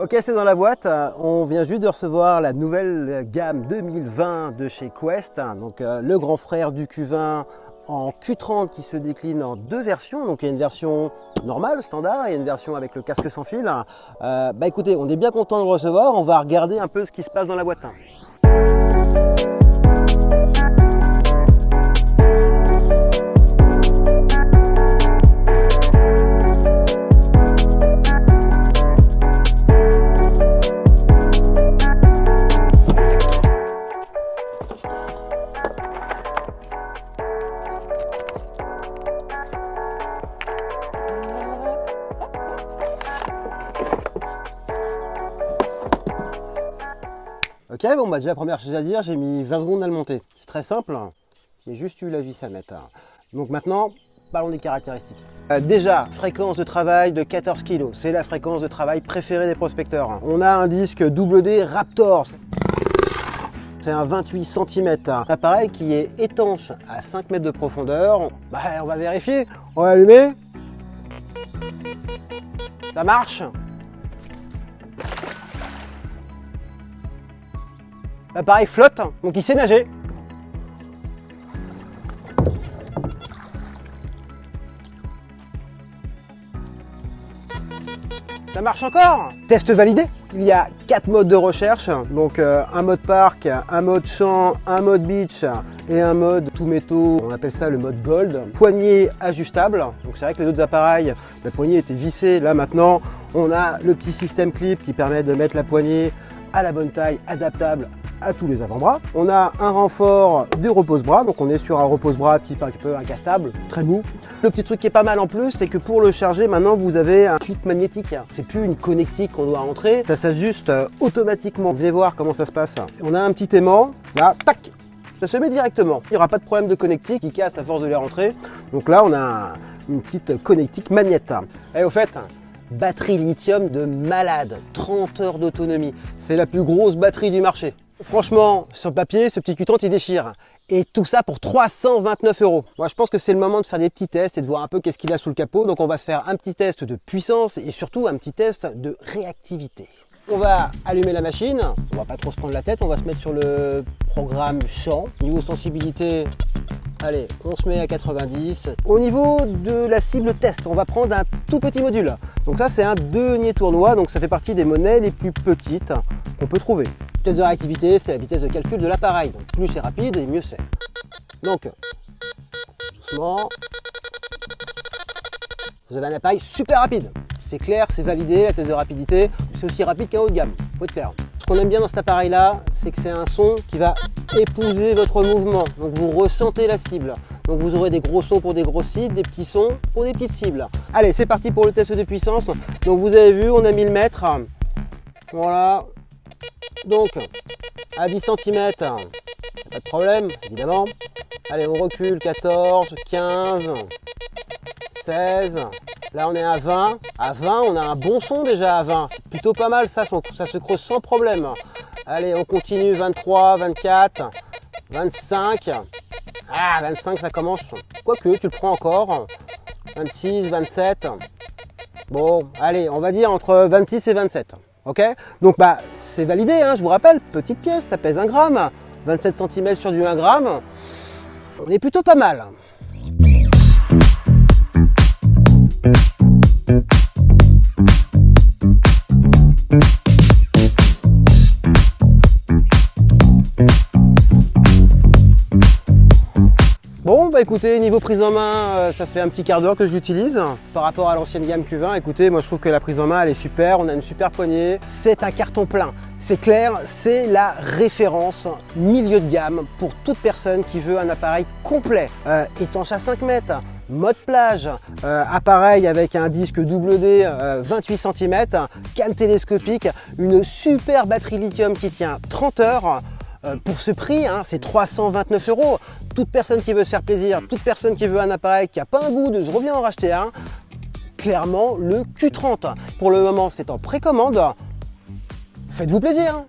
Ok, c'est dans la boîte. On vient juste de recevoir la nouvelle gamme 2020 de chez Quest. Donc le grand frère du Q20 en Q30 qui se décline en deux versions. Donc il y a une version normale, standard, et une version avec le casque sans fil. Écoutez, on est bien content de le recevoir. On va regarder un peu ce qui se passe dans la boîte. Ok, bon déjà première chose à dire, j'ai mis 20 secondes à le monter. C'est très simple, j'ai juste eu la vis à mettre. Donc maintenant, parlons des caractéristiques. Déjà, fréquence de travail de 14 kg, c'est la fréquence de travail préférée des prospecteurs. On a un disque WD Raptor, c'est un 28 cm, un appareil qui est étanche à 5 mètres de profondeur. On va vérifier, on va allumer. Ça marche. L'appareil flotte, donc il sait nager. Ça marche encore. Test validé. Il y a 4 modes de recherche, donc un mode parc, un mode champ, un mode beach et un mode tout métaux, on appelle ça le mode gold. Poignée ajustable, donc c'est vrai que les autres appareils, la poignée était vissée. Là maintenant, on a le petit système clip qui permet de mettre la poignée à la bonne taille, adaptable à tous les avant-bras. On a un renfort de repose-bras, donc on est sur un repose-bras type un peu incassable, très mou. Le petit truc qui est pas mal en plus, c'est que pour le charger, maintenant vous avez un clip magnétique. C'est plus une connectique qu'on doit rentrer, ça s'ajuste automatiquement. Venez voir comment ça se passe. On a un petit aimant, là, tac, ça se met directement. Il n'y aura pas de problème de connectique qui casse à force de les rentrer. Donc là, on a une petite connectique magnète. Et au fait, batterie lithium de malade, 30 heures d'autonomie. C'est la plus grosse batterie du marché. Franchement, sur le papier, ce petit Q30 il déchire. Et tout ça pour 329 €. Moi, je pense que c'est le moment de faire des petits tests et de voir un peu qu'est-ce qu'il a sous le capot. Donc, on va se faire un petit test de puissance et surtout un petit test de réactivité. On va allumer la machine. On va pas trop se prendre la tête. On va se mettre sur le programme champ. Niveau sensibilité, allez, on se met à 90. Au niveau de la cible test, on va prendre un tout petit module. Donc ça, c'est un denier tournois. Donc ça fait partie des monnaies les plus petites qu'on peut trouver. Vitesse de réactivité, c'est la vitesse de calcul de l'appareil. Donc plus c'est rapide et mieux c'est. Donc, doucement. Vous avez un appareil super rapide. C'est clair, c'est validé, la test de rapidité. C'est aussi rapide qu'un haut de gamme, faut être clair. Ce qu'on aime bien dans cet appareil-là, c'est que c'est un son qui va épouser votre mouvement. Donc vous ressentez la cible. Donc vous aurez des gros sons pour des grosses cibles, des petits sons pour des petites cibles. Allez, c'est parti pour le test de puissance. Donc vous avez vu, on a mis le mètre. Voilà. Donc, à 10 cm, pas de problème, évidemment. Allez, on recule, 14, 15, 16. Là, on est à 20. À 20, on a un bon son déjà à 20. C'est plutôt pas mal, ça se creuse sans problème. Allez, on continue, 23, 24, 25. Ah, 25, ça commence. Quoique, tu le prends encore. 26, 27. Bon, allez, on va dire entre 26 et 27. Ok, donc c'est validé, hein, je vous rappelle, petite pièce, ça pèse 1 gramme, 27 cm sur du 1 gramme, on est plutôt pas mal. Bon, écoutez, niveau prise en main, ça fait un petit quart d'heure que je l'utilise. Par rapport à l'ancienne gamme Q20, écoutez, moi je trouve que la prise en main elle est super, on a une super poignée. C'est un carton plein, c'est clair, c'est la référence milieu de gamme pour toute personne qui veut un appareil complet, étanche à 5 mètres, mode plage, appareil avec un disque WD 28 cm, canne télescopique, une super batterie lithium qui tient 30 heures. Pour ce prix, hein, c'est 329 €. Toute personne qui veut se faire plaisir, toute personne qui veut un appareil qui n'a pas un goût de je reviens en racheter un, clairement le Q30. Pour le moment, c'est en précommande. Faites-vous plaisir.